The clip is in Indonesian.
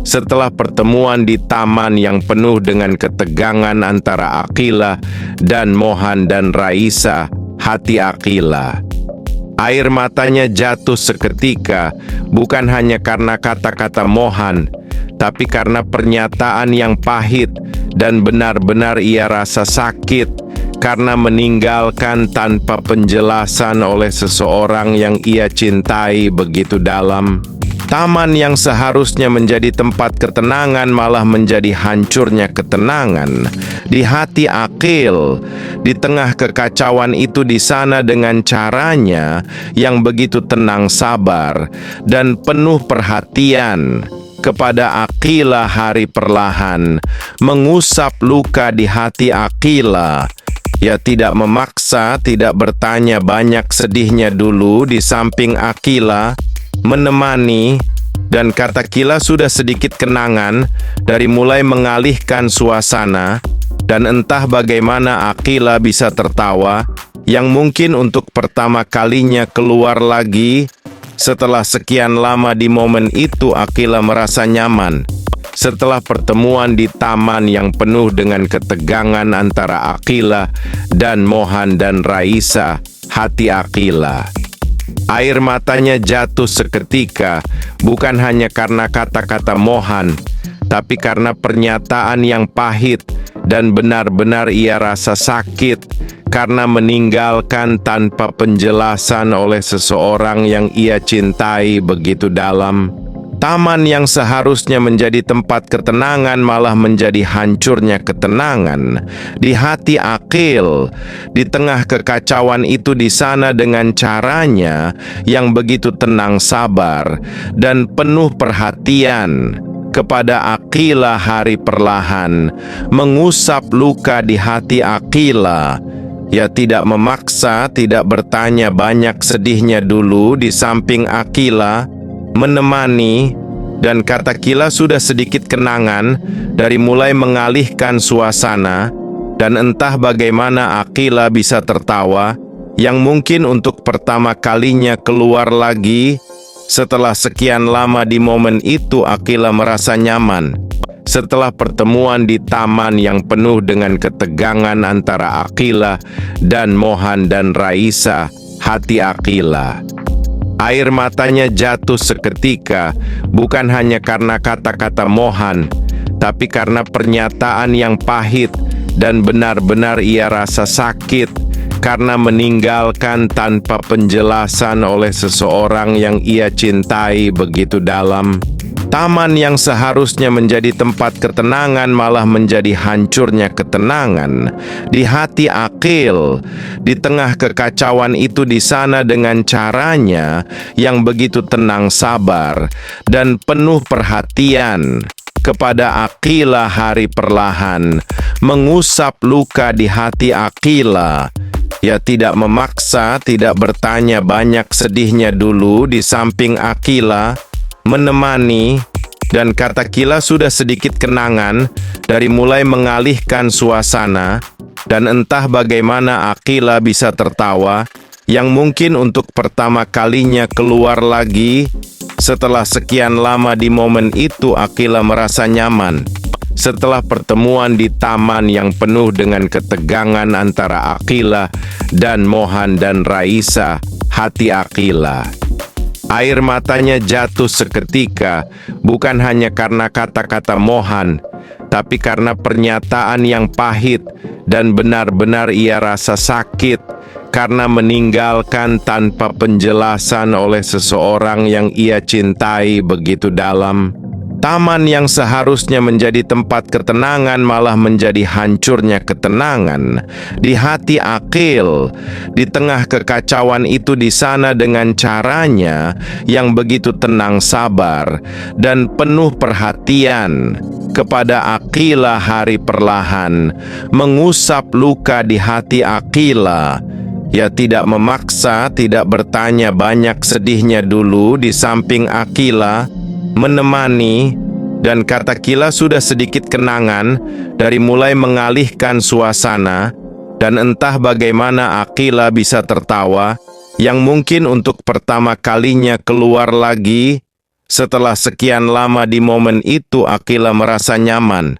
Setelah pertemuan di taman yang penuh dengan ketegangan antara Aqilah dan Mohan dan Raisa, hati Aqilah. Air matanya jatuh seketika, bukan hanya karena kata-kata Mohan, tapi karena pernyataan yang pahit dan benar-benar ia rasa sakit karena meninggalkan tanpa penjelasan oleh seseorang yang ia cintai begitu dalam. Taman yang seharusnya menjadi tempat ketenangan malah menjadi hancurnya ketenangan di hati Aqil. Di tengah kekacauan itu, di sana dengan caranya yang begitu tenang, sabar, dan penuh perhatian kepada Aqilah, Hari perlahan mengusap luka di hati Aqilah. Ia tidak memaksa, tidak bertanya banyak, sedihnya dulu di samping Aqilah menemani, dan kata Kila sudah sedikit kenangan dari mulai mengalihkan suasana, dan entah bagaimana Aqilah bisa tertawa yang mungkin untuk pertama kalinya keluar lagi setelah sekian lama. Di momen itu Aqilah merasa nyaman. Setelah pertemuan di taman yang penuh dengan ketegangan antara Aqilah dan Mohan dan Raisa, hati Aqilah. Air matanya jatuh seketika, bukan hanya karena kata-kata Mohan, tapi karena pernyataan yang pahit dan benar-benar ia rasa sakit karena meninggalkan tanpa penjelasan oleh seseorang yang ia cintai begitu dalam. Taman yang seharusnya menjadi tempat ketenangan malah menjadi hancurnya ketenangan di hati Aqil. Di tengah kekacauan itu, di sana dengan caranya yang begitu tenang, sabar, dan penuh perhatian kepada Aqilah, Hari perlahan mengusap luka di hati Aqilah. Ia tidak memaksa, tidak bertanya banyak, sedihnya dulu di samping Aqilah menemani, dan kata Kila sudah sedikit kenangan dari mulai mengalihkan suasana, dan entah bagaimana Aqilah bisa tertawa yang mungkin untuk pertama kalinya keluar lagi setelah sekian lama. Di momen itu Aqilah merasa nyaman. Setelah pertemuan di taman yang penuh dengan ketegangan antara Aqilah dan Mohan dan Raisa, hati Aqilah. Air matanya jatuh seketika, bukan hanya karena kata-kata Mohan, tapi karena pernyataan yang pahit dan benar-benar ia rasa sakit karena meninggalkan tanpa penjelasan oleh seseorang yang ia cintai begitu dalam. Taman yang seharusnya menjadi tempat ketenangan malah menjadi hancurnya ketenangan di hati Aqil. Di tengah kekacauan itu, di sana dengan caranya yang begitu tenang, sabar, dan penuh perhatian kepada Aqilah, Hari perlahan mengusap luka di hati Aqilah. Ia tidak memaksa, tidak bertanya banyak, sedihnya dulu di samping Aqilah menemani, dan kata Kila sudah sedikit kenangan dari mulai mengalihkan suasana, dan entah bagaimana Aqilah bisa tertawa yang mungkin untuk pertama kalinya keluar lagi setelah sekian lama. Di momen itu Aqilah merasa nyaman. Setelah pertemuan di taman yang penuh dengan ketegangan antara Aqilah dan Mohan dan Raisa, hati Aqilah. Air matanya jatuh seketika, bukan hanya karena kata-kata Mohan, tapi karena pernyataan yang pahit dan benar-benar ia rasa sakit karena meninggalkan tanpa penjelasan oleh seseorang yang ia cintai begitu dalam. Taman yang seharusnya menjadi tempat ketenangan malah menjadi hancurnya ketenangan di hati Aqil. Di tengah kekacauan itu, di sana dengan caranya yang begitu tenang, sabar, dan penuh perhatian kepada Aqilah, Hari perlahan mengusap luka di hati Aqilah. Ia tidak memaksa, tidak bertanya banyak, sedihnya dulu di samping Aqilah menemani, dan kata Kila sudah sedikit kenangan dari mulai mengalihkan suasana, dan entah bagaimana Aqilah bisa tertawa yang mungkin untuk pertama kalinya keluar lagi Setelah sekian lama di momen itu, Akila merasa nyaman